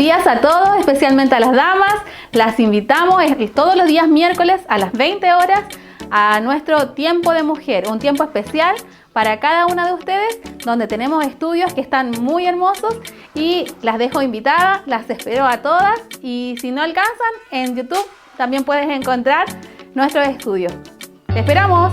días a todos, especialmente a las damas. Las invitamos todos los días miércoles a las 20 horas a nuestro tiempo de mujer, un tiempo especial para cada una de ustedes, donde tenemos estudios que están muy hermosos y las dejo invitadas, las espero a todas, y si no alcanzan, en YouTube también puedes encontrar nuestros estudios. ¡Te esperamos!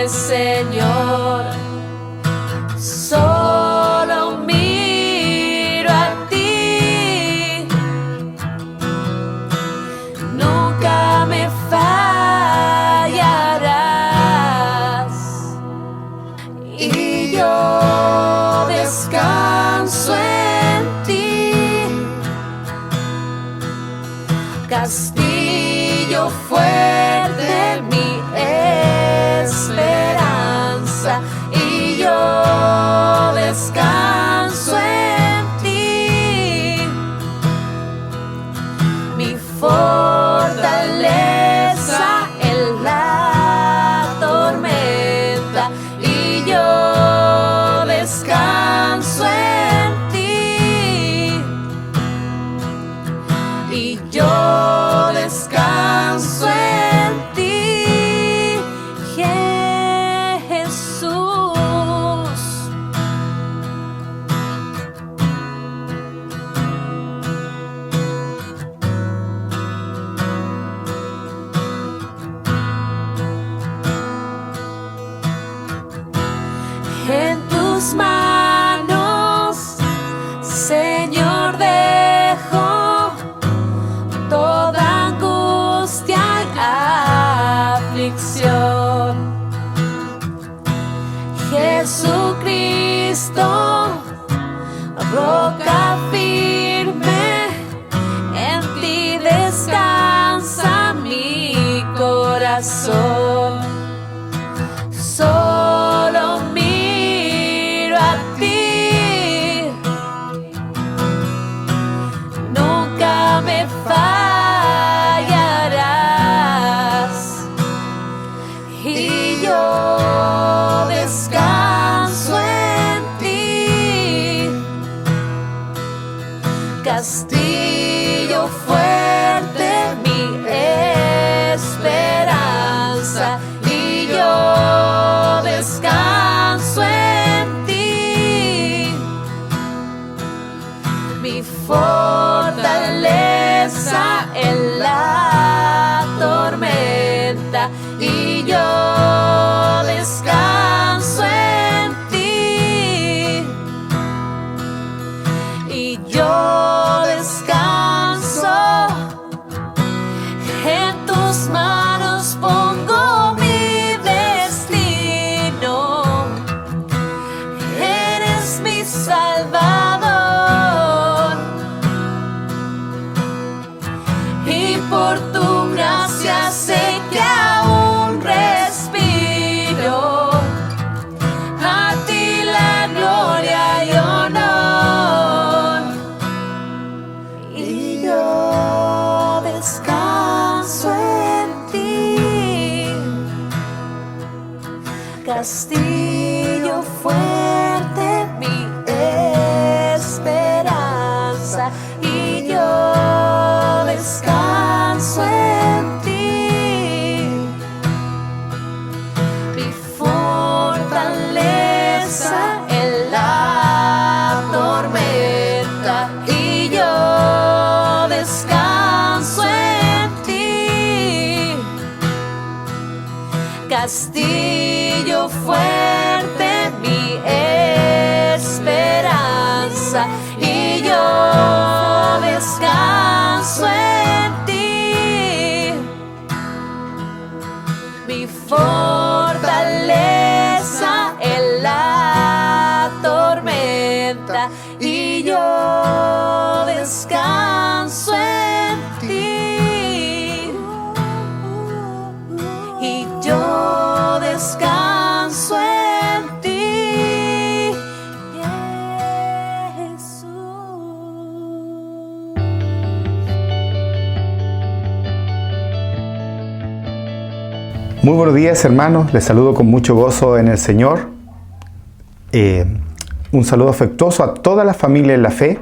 Señor, solo miro a ti, nunca me fallarás, y yo descanso en ti, castillo fuerte, mi esperanza, y yo descanso en ti, mi fortaleza en la tormenta, y yo descanso en ti, y yo descanso en ti. En tus manos, Señor, dejo toda angustia y aflicción. Jesucristo, roca firme, en ti descansa mi corazón. Solo miro a ti, nunca me fallarás, y yo descanso en ti, castillo fuerte, mi esperanza, y yo descanso en ti, mi fortaleza en la tormenta, y yo descanso en ti, y yo descanso en tus manos, pongo mi destino, eres mi Salvador, y por tu gracia sé que aún respiro, a ti la gloria y honor, y yo descanso en ti, castillo fuerte, mi esperanza, y yo descanso en ti, mi fortaleza en la tormenta, y yo descansa y yo descanso en ti. Mi fortaleza en la tormenta y yo descanso en ti. Y yo descanso en ti, Jesús. Muy buenos días, hermanos, les saludo con mucho gozo en el Señor. Un saludo afectuoso a toda la familia en la fe,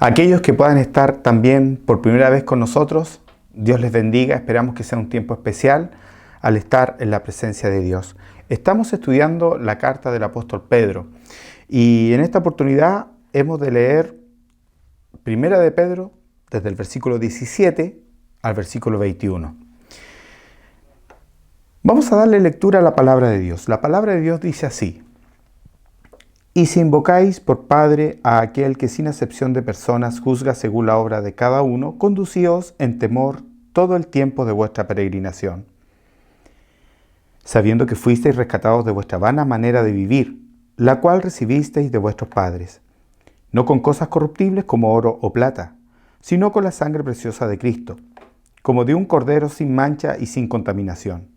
a aquellos que puedan estar también por primera vez con nosotros. Dios les bendiga, esperamos que sea un tiempo especial al estar en la presencia de Dios. Estamos estudiando la carta del apóstol Pedro y en esta oportunidad hemos de leer Primera de Pedro desde el versículo 17 al versículo 21. Vamos a darle lectura a la palabra de Dios. La palabra de Dios dice así: y si invocáis por Padre a aquel que sin acepción de personas juzga según la obra de cada uno, conducíos en temor todo el tiempo de vuestra peregrinación, sabiendo que fuisteis rescatados de vuestra vana manera de vivir, la cual recibisteis de vuestros padres, no con cosas corruptibles como oro o plata, sino con la sangre preciosa de Cristo, como de un cordero sin mancha y sin contaminación,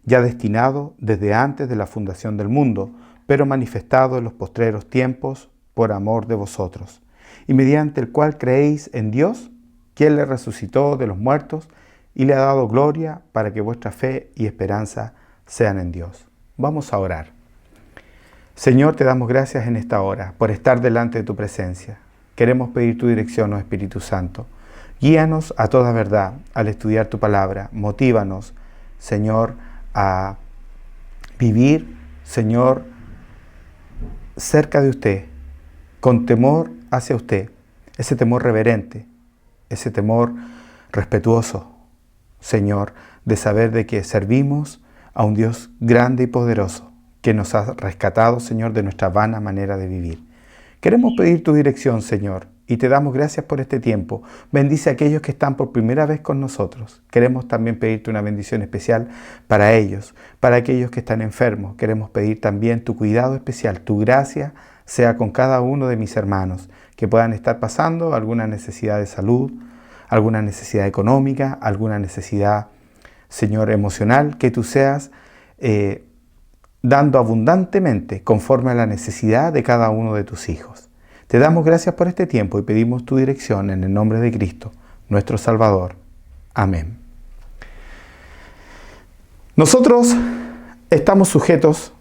ya destinado desde antes de la fundación del mundo, pero manifestado en los postreros tiempos por amor de vosotros, y mediante el cual creéis en Dios, quien le resucitó de los muertos y le ha dado gloria, para que vuestra fe y esperanza sean en Dios. Vamos a orar. Señor, te damos gracias en esta hora por estar delante de tu presencia. Queremos pedir tu dirección, oh Espíritu Santo. Guíanos a toda verdad al estudiar tu palabra. Motívanos, Señor, a vivir, Señor, cerca de usted, con temor hacia usted, ese temor reverente, ese temor respetuoso, Señor, de saber de que servimos a un Dios grande y poderoso, que nos ha rescatado, Señor, de nuestra vana manera de vivir. Queremos pedir tu dirección, Señor, y te damos gracias por este tiempo. Bendice a aquellos que están por primera vez con nosotros. Queremos también pedirte una bendición especial para ellos, para aquellos que están enfermos. Queremos pedir también tu cuidado especial, tu gracia sea con cada uno de mis hermanos, que puedan estar pasando alguna necesidad de salud, alguna necesidad económica, alguna necesidad, Señor, emocional, que tú seas dando abundantemente conforme a la necesidad de cada uno de tus hijos. Te damos gracias por este tiempo y pedimos tu dirección en el nombre de Cristo, nuestro Salvador. Amén. Nosotros estamos sujetos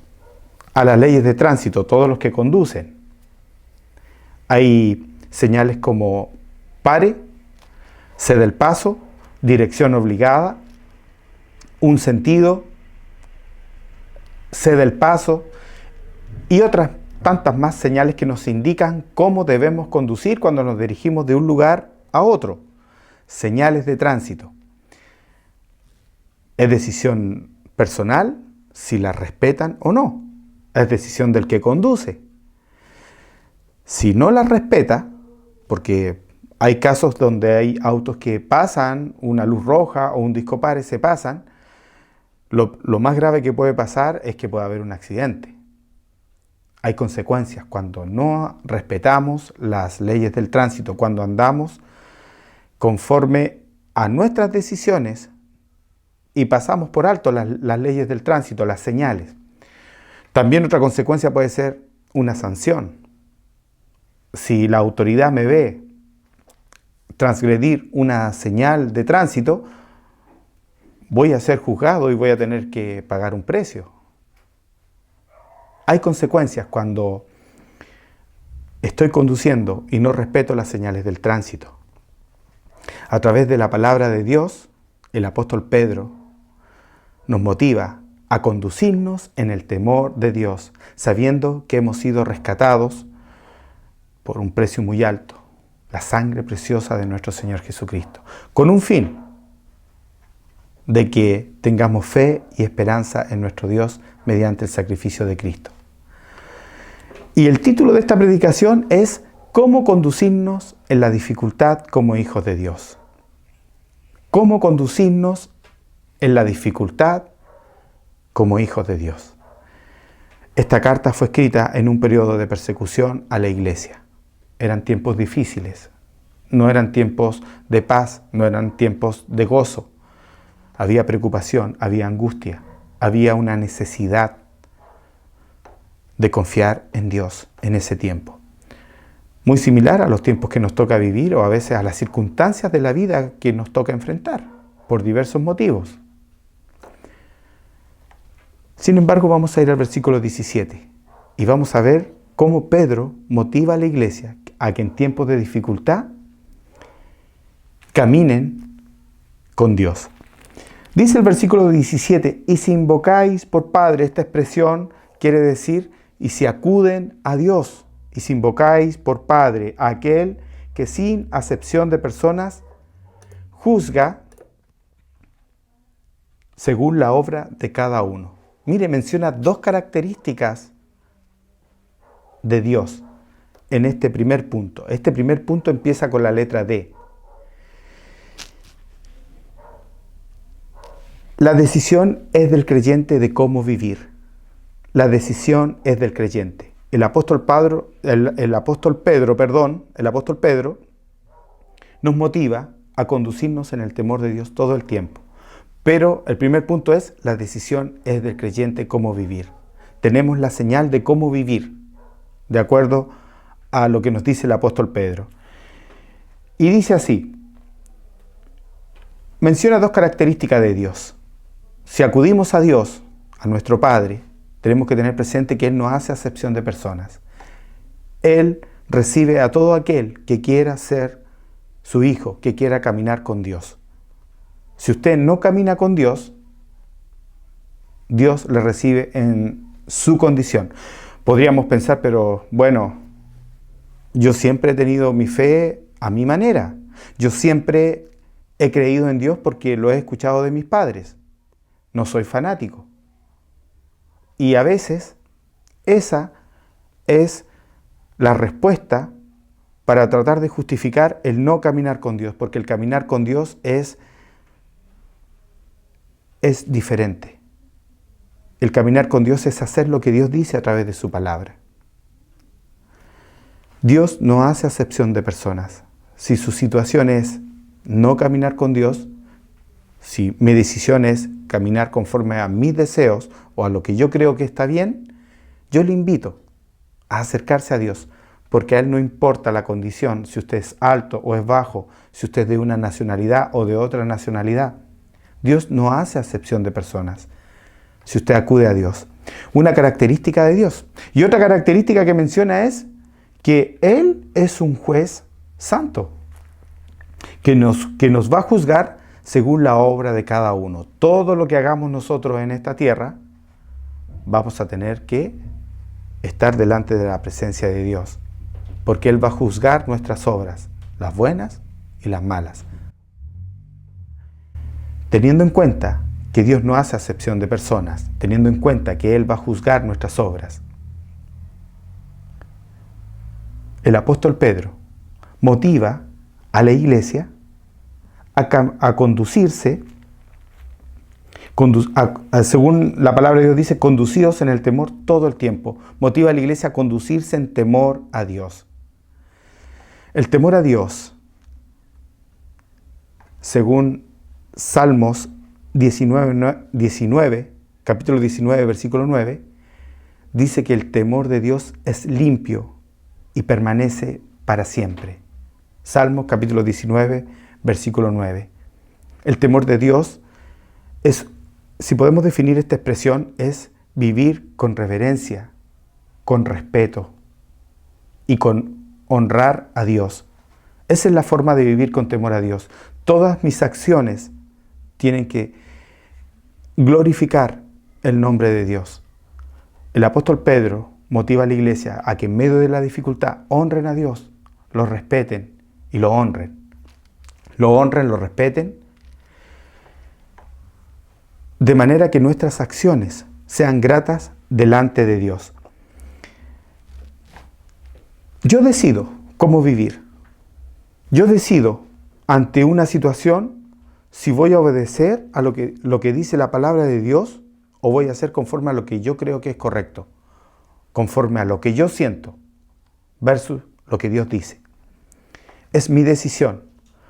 a las leyes de tránsito, todos los que conducen. Hay señales como pare, cede el paso, dirección obligada, un sentido, cede el paso y otras tantas más señales que nos indican cómo debemos conducir cuando nos dirigimos de un lugar a otro. Señales de tránsito. Es decisión personal si las respetan o no. Es decisión del que conduce. Si no las respeta, porque hay casos donde hay autos que pasan una luz roja o un disco pare, se pasan, lo más grave que puede pasar es que pueda haber un accidente. Hay consecuencias cuando no respetamos las leyes del tránsito, cuando andamos conforme a nuestras decisiones y pasamos por alto las leyes del tránsito, las señales. También otra consecuencia puede ser una sanción. Si la autoridad me ve transgredir una señal de tránsito, voy a ser juzgado y voy a tener que pagar un precio. Hay consecuencias cuando estoy conduciendo y no respeto las señales del tránsito. A través de la palabra de Dios, el apóstol Pedro nos motiva a conducirnos en el temor de Dios, sabiendo que hemos sido rescatados por un precio muy alto, la sangre preciosa de nuestro Señor Jesucristo, con un fin de que tengamos fe y esperanza en nuestro Dios mediante el sacrificio de Cristo. Y el título de esta predicación es ¿Cómo conducirnos en la dificultad como hijos de Dios? ¿Cómo conducirnos en la dificultad como hijos de Dios? Esta carta fue escrita en un periodo de persecución a la iglesia. Eran tiempos difíciles, no eran tiempos de paz, no eran tiempos de gozo. Había preocupación, había angustia, había una necesidad de confiar en Dios en ese tiempo. Muy similar a los tiempos que nos toca vivir o a veces a las circunstancias de la vida que nos toca enfrentar por diversos motivos. Sin embargo, vamos a ir al versículo 17 y vamos a ver cómo Pedro motiva a la iglesia a que en tiempos de dificultad caminen con Dios. Dice el versículo 17, y si invocáis por Padre, esta expresión quiere decir, y si acuden a Dios, y si invocáis por Padre a aquel que sin acepción de personas juzga según la obra de cada uno. Mire, menciona dos características de Dios en este primer punto. Este primer punto empieza con la letra D. La decisión es del creyente de cómo vivir. La decisión es del creyente. El apóstol Pedro nos motiva a conducirnos en el temor de Dios todo el tiempo. Pero el primer punto es, la decisión es del creyente cómo vivir. Tenemos la señal de cómo vivir, de acuerdo a lo que nos dice el apóstol Pedro. Y dice así, menciona dos características de Dios. Si acudimos a Dios, a nuestro Padre, tenemos que tener presente que Él no hace acepción de personas. Él recibe a todo aquel que quiera ser su hijo, que quiera caminar con Dios. Si usted no camina con Dios, Dios le recibe en su condición. Podríamos pensar, pero bueno, yo siempre he tenido mi fe a mi manera. Yo siempre he creído en Dios porque lo he escuchado de mis padres. No soy fanático. Y a veces esa es la respuesta para tratar de justificar el no caminar con Dios, porque el caminar con Dios es diferente. El caminar con Dios es hacer lo que Dios dice a través de su palabra. Dios no hace acepción de personas. Si su situación es no caminar con Dios, si mi decisión es caminar conforme a mis deseos o a lo que yo creo que está bien, yo le invito a acercarse a Dios, porque a Él no importa la condición, si usted es alto o es bajo, si usted es de una nacionalidad o de otra nacionalidad. Dios no hace acepción de personas si usted acude a Dios. Una característica de Dios. Y otra característica que menciona es que Él es un juez santo, que nos va a juzgar según la obra de cada uno. Todo lo que hagamos nosotros en esta tierra, vamos a tener que estar delante de la presencia de Dios, porque Él va a juzgar nuestras obras, las buenas y las malas. Teniendo en cuenta que Dios no hace acepción de personas, teniendo en cuenta que Él va a juzgar nuestras obras, el apóstol Pedro motiva a la iglesia a conducirse, según la palabra de Dios dice, conducidos en el temor todo el tiempo. Motiva a la iglesia a conducirse en temor a Dios. El temor a Dios, según Salmos 19, capítulo 19, versículo 9, dice que el temor de Dios es limpio y permanece para siempre. Salmos capítulo 19, versículo 9. El temor de Dios es, si podemos definir esta expresión, es vivir con reverencia, con respeto y con honrar a Dios. Esa es la forma de vivir con temor a Dios. Todas mis acciones tienen que glorificar el nombre de Dios. El apóstol Pedro motiva a la iglesia a que en medio de la dificultad honren a Dios, lo respeten y lo honren. Lo honren, lo respeten, de manera que nuestras acciones sean gratas delante de Dios. Yo decido ¿Cómo vivir? Yo decido ante una situación si voy a obedecer a lo que dice la palabra de Dios o voy a hacer conforme a lo que yo creo que es correcto, conforme a lo que yo siento versus lo que Dios dice. Es mi decisión.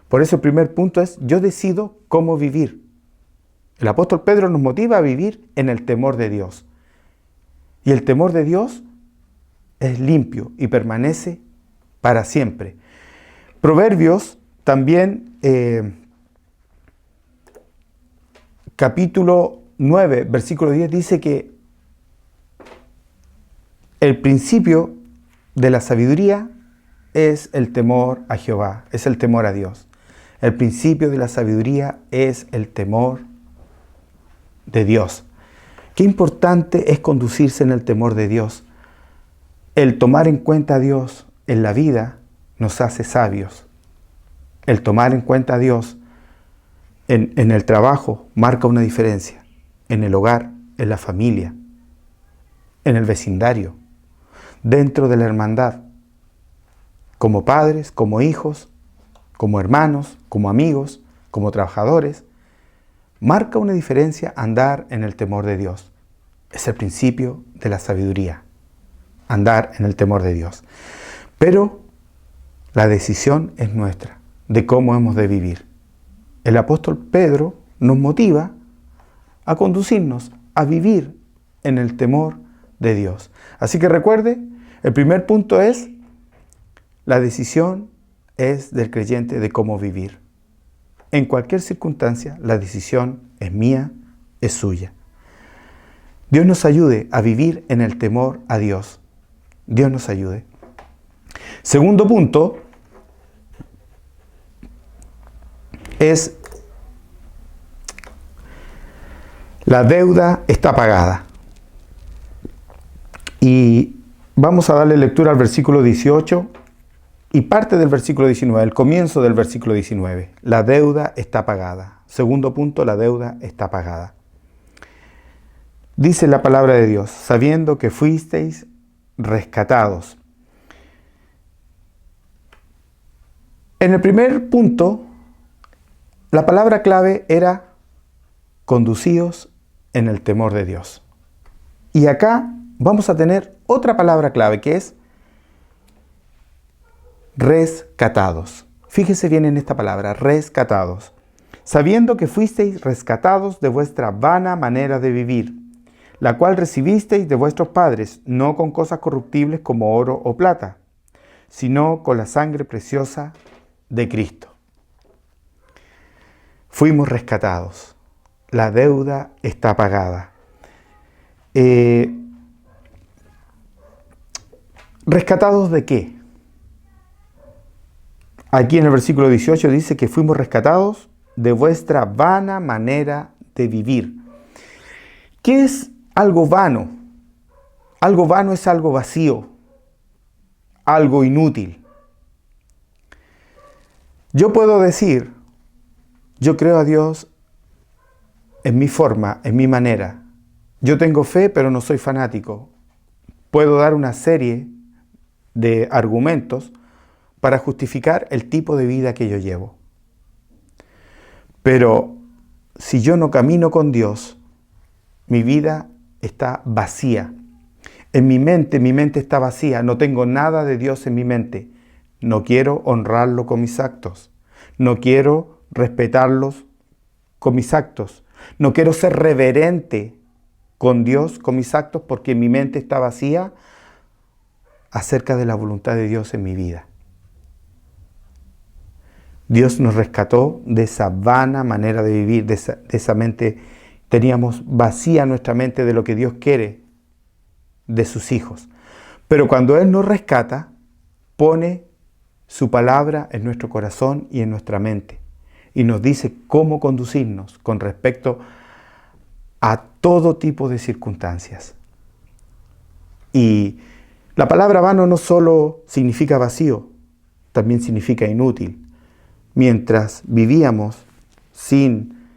Por eso el primer punto es, yo decido cómo vivir. El apóstol Pedro nos motiva a vivir en el temor de Dios. Y el temor de Dios es limpio y permanece para siempre. Proverbios también, capítulo 9, versículo 10, dice que el principio de la sabiduría es el temor a Jehová, es el temor a Dios. El principio de la sabiduría es el temor de Dios. Qué importante es conducirse en el temor de Dios. El tomar en cuenta a Dios en la vida nos hace sabios. El tomar en cuenta a Dios en el trabajo marca una diferencia. En el hogar, en la familia, en el vecindario, dentro de la hermandad, como padres, como hijos, como hermanos, como amigos, como trabajadores, marca una diferencia andar en el temor de Dios. Es el principio de la sabiduría, andar en el temor de Dios. Pero la decisión es nuestra, de cómo hemos de vivir. El apóstol Pedro nos motiva a conducirnos, a vivir en el temor de Dios. Así que recuerde, el primer punto es, la decisión es del creyente de cómo vivir. En cualquier circunstancia, la decisión es mía, es suya. Dios nos ayude a vivir en el temor a Dios. Dios nos ayude. Segundo punto es, la deuda está pagada. Y vamos a darle lectura al versículo 18 y parte del versículo 19, el comienzo del versículo 19. La deuda está pagada. Segundo punto, la deuda está pagada. Dice la palabra de Dios, sabiendo que fuisteis rescatados. En el primer punto, la palabra clave era conducíos en el temor de Dios. Y acá vamos a tener otra palabra clave que es rescatados. Fíjese bien en esta palabra, rescatados. Sabiendo que fuisteis rescatados de vuestra vana manera de vivir, la cual recibisteis de vuestros padres, no con cosas corruptibles como oro o plata, sino con la sangre preciosa de Cristo. Fuimos rescatados. La deuda está pagada. ¿Rescatados de qué? Aquí en el versículo 18 dice que fuimos rescatados de vuestra vana manera de vivir. ¿Qué es algo vano? Algo vano es algo vacío, algo inútil. Yo puedo decir, yo creo a Dios en mi forma, en mi manera. Yo tengo fe, pero no soy fanático. Puedo dar una serie de argumentos para justificar el tipo de vida que yo llevo. Pero si yo no camino con Dios, mi vida está vacía. En mi mente está vacía. No tengo nada de Dios en mi mente. No quiero honrarlo con mis actos. No quiero respetarlos con mis actos. No quiero ser reverente con Dios, con mis actos, porque mi mente está vacía acerca de la voluntad de Dios en mi vida. Dios nos rescató de esa vana manera de vivir, de esa mente. Teníamos vacía nuestra mente de lo que Dios quiere de sus hijos. Pero cuando Él nos rescata, pone su palabra en nuestro corazón y en nuestra mente. Y nos dice cómo conducirnos con respecto a todo tipo de circunstancias. Y la palabra vano no solo significa vacío, también significa inútil. Mientras vivíamos sin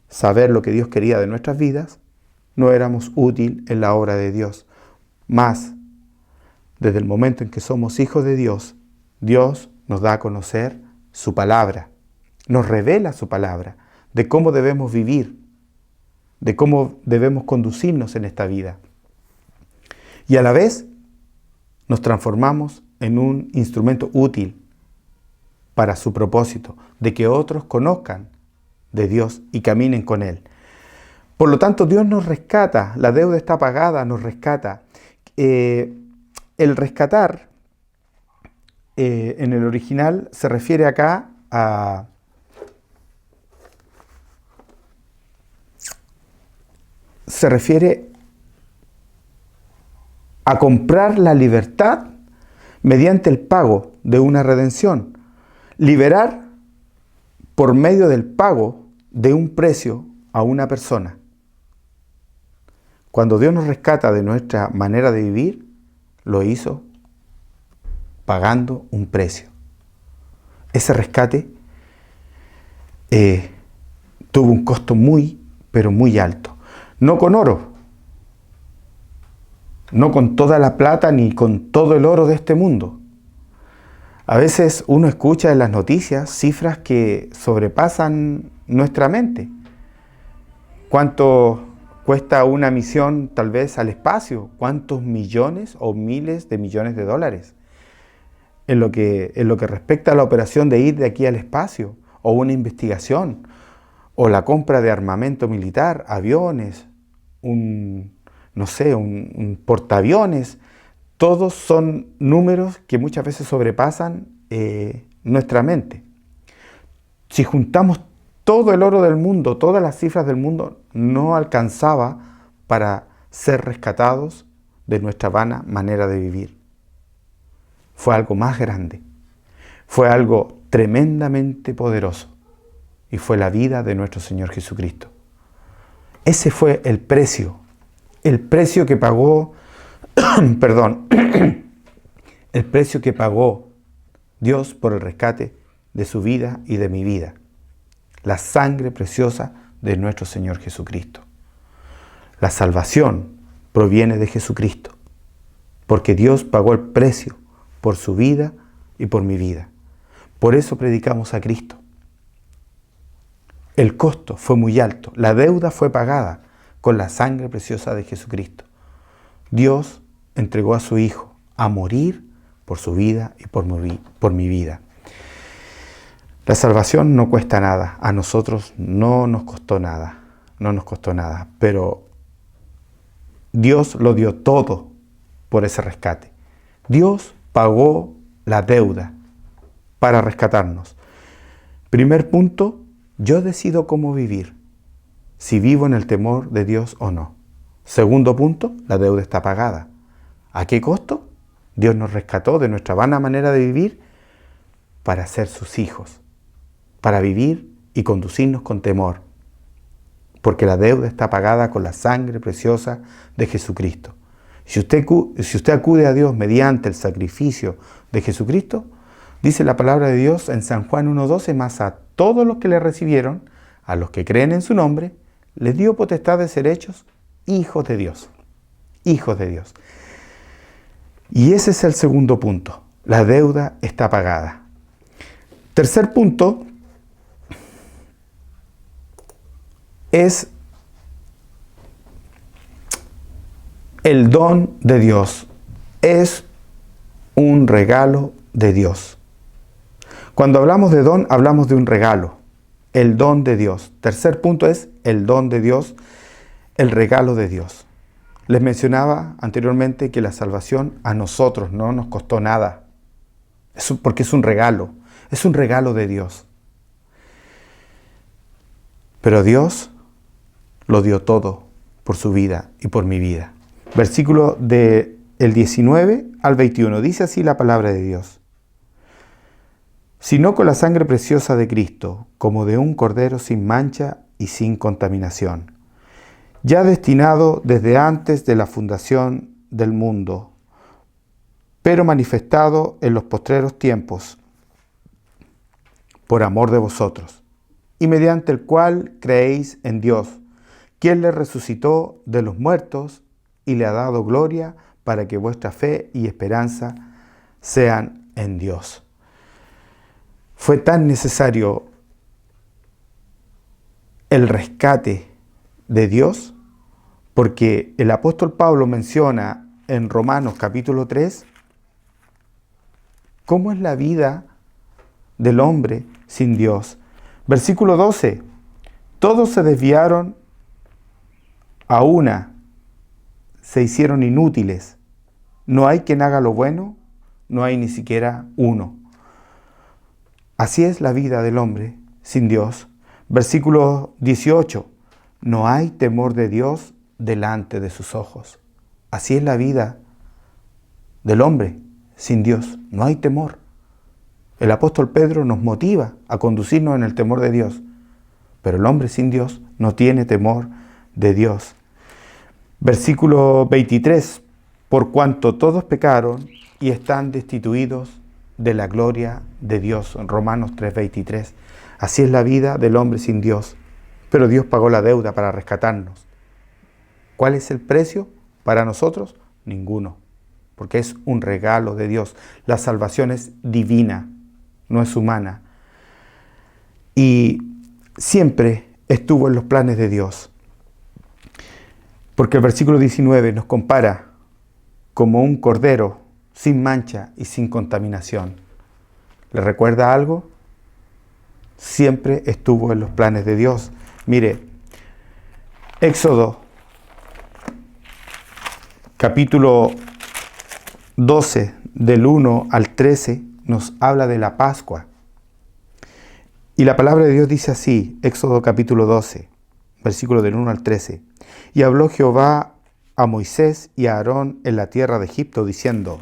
saber lo que Dios quería de nuestras vidas, no éramos útil en la obra de Dios. Mas, desde el momento en que somos hijos de Dios, Dios nos da a conocer su palabra, nos revela su palabra, de cómo debemos vivir, de cómo debemos conducirnos en esta vida. Y a la vez nos transformamos en un instrumento útil para su propósito, de que otros conozcan de Dios y caminen con Él. Por lo tanto, Dios nos rescata, la deuda está pagada, nos rescata. El rescatar, en el original, se refiere acá a comprar la libertad mediante el pago de una redención. Liberar por medio del pago de un precio a una persona. Cuando Dios nos rescata de nuestra manera de vivir, lo hizo pagando un precio. Ese rescate tuvo un costo muy, pero muy alto. No con oro, no con toda la plata ni con todo el oro de este mundo. A veces uno escucha en las noticias cifras que sobrepasan nuestra mente. ¿Cuánto cuesta una misión tal vez al espacio? ¿Cuántos millones o miles de millones de dólares? En lo que respecta a la operación de ir de aquí al espacio, o una investigación, o la compra de armamento militar, aviones, un portaaviones, todos son números que muchas veces sobrepasan nuestra mente. Si juntamos todo el oro del mundo, todas las cifras del mundo, no alcanzaba para ser rescatados de nuestra vana manera de vivir. Fue algo más grande, fue algo tremendamente poderoso, y fue la vida de nuestro Señor Jesucristo. Ese fue el precio que pagó, el precio que pagó Dios por el rescate de su vida y de mi vida. La sangre preciosa de nuestro Señor Jesucristo. La salvación proviene de Jesucristo, porque Dios pagó el precio por su vida y por mi vida. Por eso predicamos a Cristo. El costo fue muy alto, la deuda fue pagada con la sangre preciosa de Jesucristo. Dios entregó a su Hijo a morir por su vida y por mi vida. La salvación no cuesta nada, a nosotros no nos costó nada, pero Dios lo dio todo por ese rescate. Dios pagó la deuda para rescatarnos. Primer punto, yo decido cómo vivir, si vivo en el temor de Dios o no. Segundo punto, la deuda está pagada. ¿A qué costo? Dios nos rescató de nuestra vana manera de vivir para ser sus hijos, para vivir y conducirnos con temor, porque la deuda está pagada con la sangre preciosa de Jesucristo. Si usted acude a Dios mediante el sacrificio de Jesucristo, dice la palabra de Dios en San Juan 1:12, mas a todos los que le recibieron, a los que creen en su nombre, les dio potestad de ser hechos hijos de Dios. Hijos de Dios. Y ese es el segundo punto. La deuda está pagada. Tercer punto es el don de Dios. Es un regalo de Dios. Cuando hablamos de don, hablamos de un regalo. El don de Dios. Tercer punto es el don de Dios, el regalo de Dios. Les mencionaba anteriormente que la salvación a nosotros no nos costó nada. Porque es un regalo de Dios. Pero Dios lo dio todo por su vida y por mi vida. Versículo del 19 al 21. Dice así la palabra de Dios. Sino con la sangre preciosa de Cristo, como de un cordero sin mancha y sin contaminación, ya destinado desde antes de la fundación del mundo, pero manifestado en los postreros tiempos, por amor de vosotros, y mediante el cual creéis en Dios, quien le resucitó de los muertos y le ha dado gloria, para que vuestra fe y esperanza sean en Dios. Fue tan necesario el rescate de Dios, porque el apóstol Pablo menciona en Romanos capítulo 3 cómo es la vida del hombre sin Dios. Versículo 12, todos se desviaron a una, se hicieron inútiles. No hay quien haga lo bueno, no hay ni siquiera uno. Así es la vida del hombre sin Dios. Versículo 18, no hay temor de Dios delante de sus ojos. Así es la vida del hombre sin Dios, no hay temor. El apóstol Pedro nos motiva a conducirnos en el temor de Dios, pero el hombre sin Dios no tiene temor de Dios. Versículo 23, por cuanto todos pecaron y están destituidos de la gloria de Dios. Romanos 3:23. Así es la vida del hombre sin Dios, pero Dios pagó la deuda para rescatarnos. ¿Cuál es el precio para nosotros? Ninguno, porque es un regalo de Dios. La salvación es divina, no es humana. Y siempre estuvo en los planes de Dios. Porque el versículo 19 nos compara como un cordero sin mancha y sin contaminación. ¿Le recuerda algo? Siempre estuvo en los planes de Dios. Mire, Éxodo capítulo 12, del 1 al 13, nos habla de la Pascua. Y la palabra de Dios dice así, Éxodo capítulo 12, versículo del 1 al 13. Y habló Jehová a Moisés y a Aarón en la tierra de Egipto, diciendo: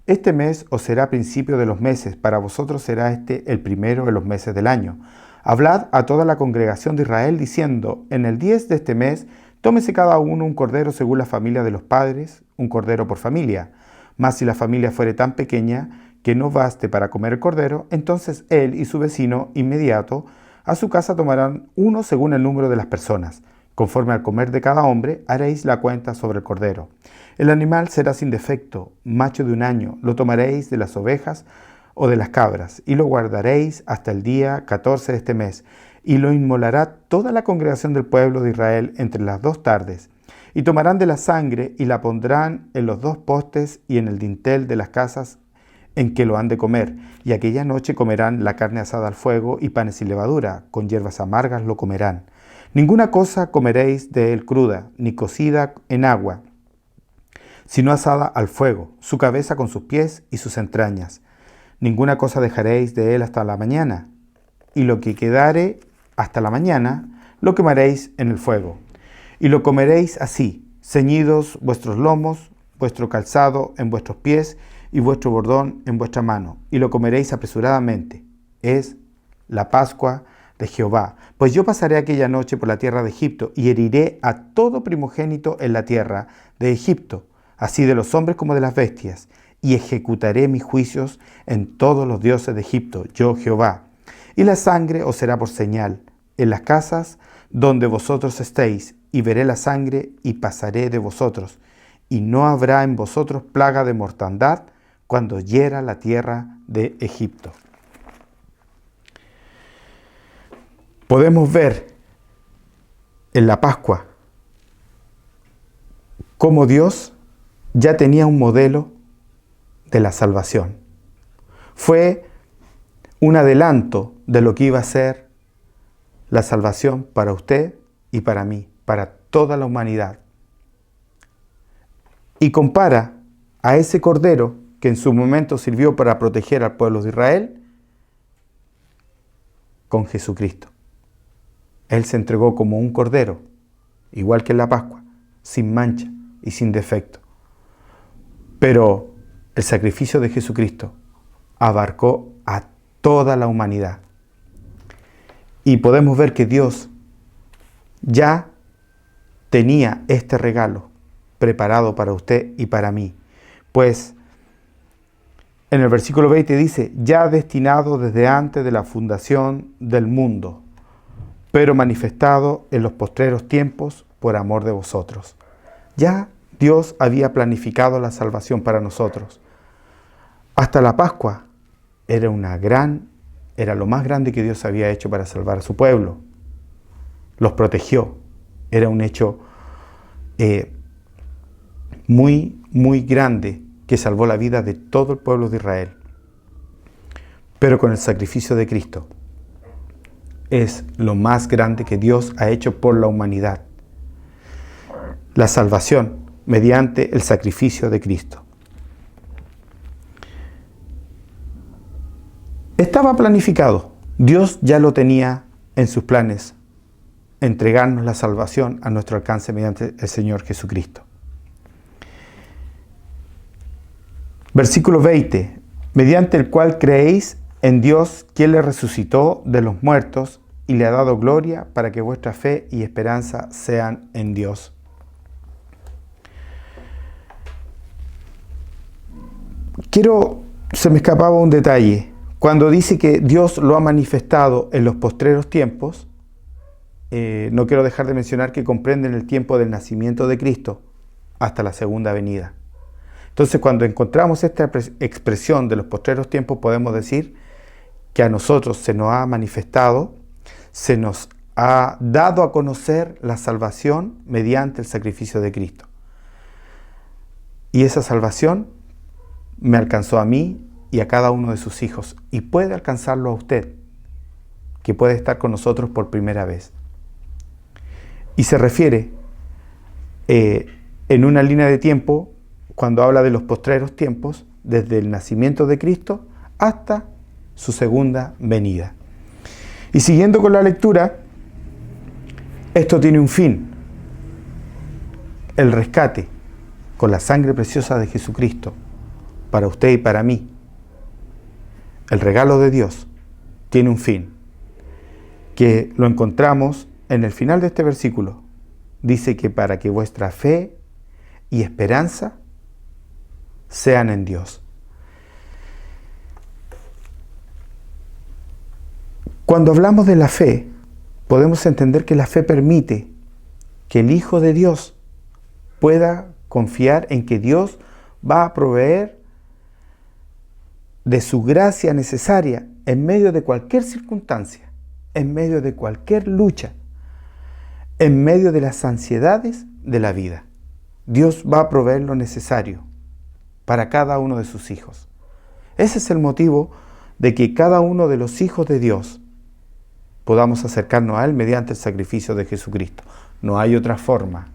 este mes os será principio de los meses, para vosotros será este el primero de los meses del año. Hablad a toda la congregación de Israel, diciendo: en el 10 de este mes, tómese cada uno un cordero según la familia de los padres, un cordero por familia. Mas si la familia fuere tan pequeña que no baste para comer el cordero, entonces él y su vecino inmediato a su casa tomarán uno según el número de las personas. Conforme al comer de cada hombre, haréis la cuenta sobre el cordero. El animal será sin defecto, macho de un año. Lo tomaréis de las ovejas o de las cabras, y lo guardaréis hasta el día 14 de este mes. Y lo inmolará toda la congregación del pueblo de Israel entre las 2 tardes. Y tomarán de la sangre y la pondrán en los 2 postes y en el dintel de las casas en que lo han de comer. Y aquella noche comerán la carne asada al fuego y panes sin levadura, con hierbas amargas lo comerán. Ninguna cosa comeréis de él cruda, ni cocida en agua, sino asada al fuego, su cabeza con sus pies y sus entrañas. Ninguna cosa dejaréis de él hasta la mañana, y lo que quedare hasta la mañana, lo quemaréis en el fuego. Y lo comeréis así, ceñidos vuestros lomos, vuestro calzado en vuestros pies, y vuestro bordón en vuestra mano, y lo comeréis apresuradamente. Es la Pascua de Jehová. Pues yo pasaré aquella noche por la tierra de Egipto, y heriré a todo primogénito en la tierra de Egipto, así de los hombres como de las bestias, y ejecutaré mis juicios en todos los dioses de Egipto, yo Jehová. Y la sangre os será por señal en las casas donde vosotros estéis, y veré la sangre y pasaré de vosotros, y no habrá en vosotros plaga de mortandad cuando hiera la tierra de Egipto. Podemos ver en la Pascua cómo Dios ya tenía un modelo de la salvación. Fue un adelanto de lo que iba a ser la salvación para usted y para mí, para toda la humanidad. Y compara a ese cordero que en su momento sirvió para proteger al pueblo de Israel con Jesucristo. Él se entregó como un cordero, igual que en la Pascua, sin mancha y sin defecto. Pero el sacrificio de Jesucristo abarcó a toda la humanidad. Y podemos ver que Dios ya tenía este regalo preparado para usted y para mí. Pues en el versículo 20 dice: ya destinado desde antes de la fundación del mundo, pero manifestado en los postreros tiempos por amor de vosotros. Ya Dios había planificado la salvación para nosotros. Hasta la Pascua era una gran Era lo más grande que Dios había hecho para salvar a su pueblo. Los protegió. Era un hecho muy, muy grande que salvó la vida de todo el pueblo de Israel. Pero con el sacrificio de Cristo es lo más grande que Dios ha hecho por la humanidad. La salvación mediante el sacrificio de Cristo. Estaba planificado. Dios ya lo tenía en sus planes, entregarnos la salvación a nuestro alcance mediante el Señor Jesucristo. Versículo 20. Mediante el cual creéis en Dios, quien le resucitó de los muertos y le ha dado gloria, para que vuestra fe y esperanza sean en Dios. Se me escapaba un detalle. Cuando dice que Dios lo ha manifestado en los postreros tiempos, no quiero dejar de mencionar que comprenden el tiempo del nacimiento de Cristo hasta la segunda venida. Entonces, cuando encontramos esta expresión de los postreros tiempos, podemos decir que a nosotros se nos ha manifestado, se nos ha dado a conocer la salvación mediante el sacrificio de Cristo. Y esa salvación me alcanzó a mí y a cada uno de sus hijos, y puede alcanzarlo a usted, que puede estar con nosotros por primera vez. Y se refiere en una línea de tiempo, cuando habla de los postreros tiempos, desde el nacimiento de Cristo hasta su segunda venida. Y siguiendo con la lectura, esto tiene un fin: el rescate con la sangre preciosa de Jesucristo, para usted y para mí. El regalo de Dios tiene un fin, que lo encontramos en el final de este versículo. Dice que para que vuestra fe y esperanza sean en Dios. Cuando hablamos de la fe, podemos entender que la fe permite que el Hijo de Dios pueda confiar en que Dios va a proveer de su gracia necesaria en medio de cualquier circunstancia, en medio de cualquier lucha, en medio de las ansiedades de la vida. Dios va a proveer lo necesario para cada uno de sus hijos. Ese es el motivo de que cada uno de los hijos de Dios podamos acercarnos a Él mediante el sacrificio de Jesucristo. No hay otra forma.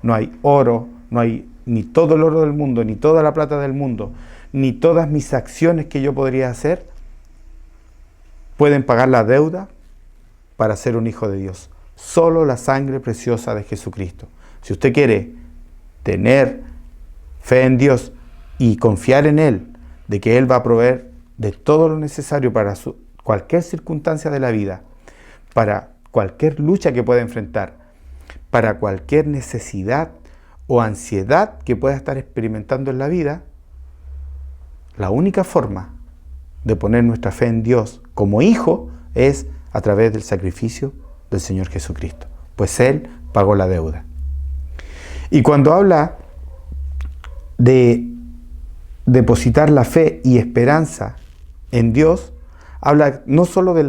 No hay oro, no hay ni todo el oro del mundo, ni toda la plata del mundo, ni todas mis acciones que yo podría hacer pueden pagar la deuda para ser un hijo de Dios. Solo la sangre preciosa de Jesucristo. Si usted quiere tener fe en Dios y confiar en Él, de que Él va a proveer de todo lo necesario para cualquier circunstancia de la vida, para cualquier lucha que pueda enfrentar, para cualquier necesidad o ansiedad que pueda estar experimentando en la vida, la única forma de poner nuestra fe en Dios como hijo es a través del sacrificio del Señor Jesucristo, pues Él pagó la deuda. Y cuando habla de depositar la fe y esperanza en Dios, habla no solo de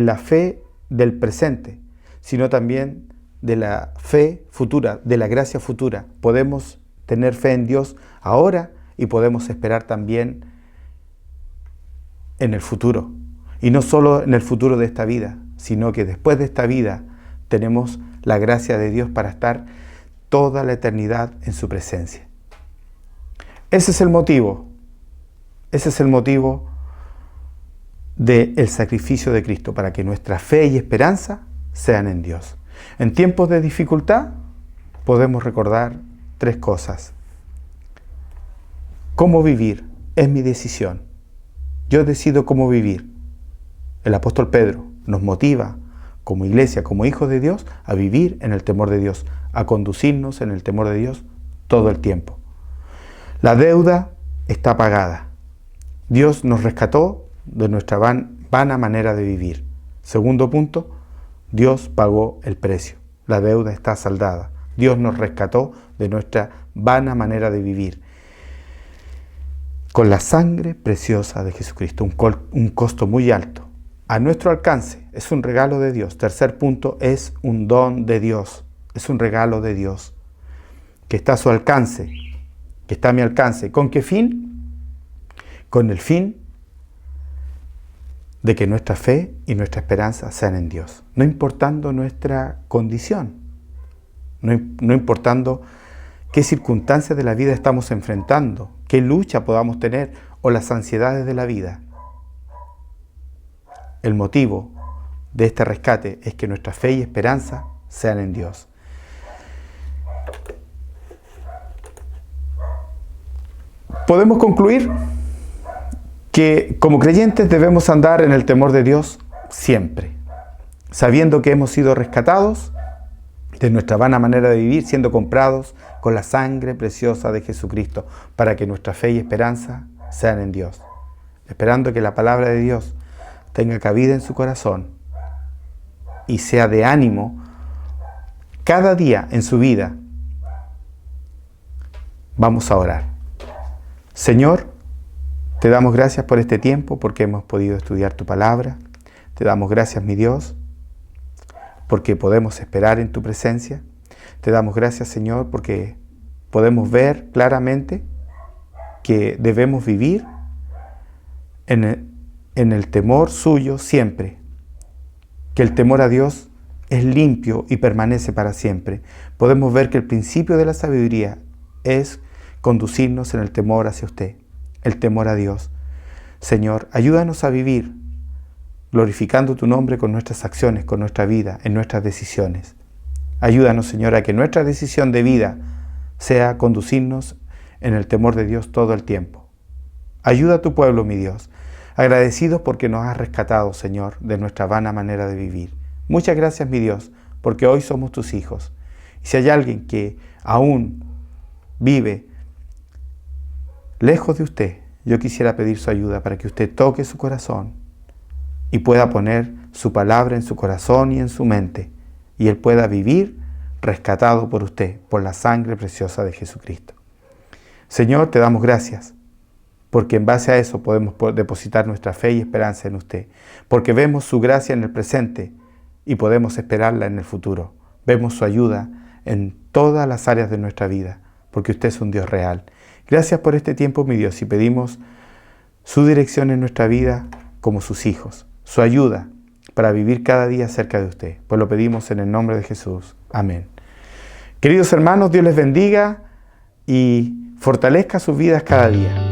la fe del presente, sino también de la fe futura, de la gracia futura. Podemos tener fe en Dios ahora y podemos esperar también en el futuro. Y no solo en el futuro de esta vida, sino que después de esta vida tenemos la gracia de Dios para estar toda la eternidad en su presencia. Ese es el motivo del sacrificio de Cristo, para que nuestra fe y esperanza sean en Dios. En tiempos de dificultad podemos recordar tres cosas. ¿Cómo vivir? Es mi decisión. Yo decido cómo vivir. El apóstol Pedro nos motiva como iglesia, como hijos de Dios, a vivir en el temor de Dios, a conducirnos en el temor de Dios todo el tiempo. La deuda está pagada. Dios nos rescató de nuestra vana manera de vivir. Segundo punto, Dios pagó el precio. La deuda está saldada. Dios nos rescató de nuestra vana manera de vivir. con la sangre preciosa de Jesucristo, un costo muy alto. A nuestro alcance, es un regalo de Dios. Tercer punto, es un don de Dios, es un regalo de Dios, que está a su alcance, que está a mi alcance. ¿Con qué fin? Con el fin de que nuestra fe y nuestra esperanza sean en Dios, no importando nuestra condición, no importando qué circunstancias de la vida estamos enfrentando, qué lucha podamos tener o las ansiedades de la vida. El motivo de este rescate es que nuestra fe y esperanza sean en Dios. Podemos concluir que como creyentes debemos andar en el temor de Dios siempre, sabiendo que hemos sido rescatados de nuestra vana manera de vivir, siendo comprados con la sangre preciosa de Jesucristo, para que nuestra fe y esperanza sean en Dios, esperando que la palabra de Dios tenga cabida en su corazón y sea de ánimo cada día en su vida. Vamos a orar. Señor, te damos gracias por este tiempo, porque hemos podido estudiar tu palabra. Te damos gracias, mi Dios, porque podemos esperar en tu presencia. Te damos gracias, Señor, porque podemos ver claramente que debemos vivir en el temor suyo siempre, que el temor a Dios es limpio y permanece para siempre. Podemos ver que el principio de la sabiduría es conducirnos en el temor hacia usted, el temor a Dios. Señor, ayúdanos a vivir glorificando tu nombre con nuestras acciones, con nuestra vida, en nuestras decisiones. Ayúdanos, Señor, a que nuestra decisión de vida sea conducirnos en el temor de Dios todo el tiempo. Ayuda a tu pueblo, mi Dios, agradecidos porque nos has rescatado, Señor, de nuestra vana manera de vivir. Muchas gracias, mi Dios, porque hoy somos tus hijos. Y si hay alguien que aún vive lejos de usted, yo quisiera pedir su ayuda para que usted toque su corazón y pueda poner su palabra en su corazón y en su mente, y él pueda vivir rescatado por usted, por la sangre preciosa de Jesucristo. Señor, te damos gracias, porque en base a eso podemos depositar nuestra fe y esperanza en usted, porque vemos su gracia en el presente y podemos esperarla en el futuro. Vemos su ayuda en todas las áreas de nuestra vida, porque usted es un Dios real. Gracias por este tiempo, mi Dios, y pedimos su dirección en nuestra vida como sus hijos, su ayuda para vivir cada día cerca de usted. Pues lo pedimos en el nombre de Jesús. Amén. Queridos hermanos, Dios les bendiga y fortalezca sus vidas cada día.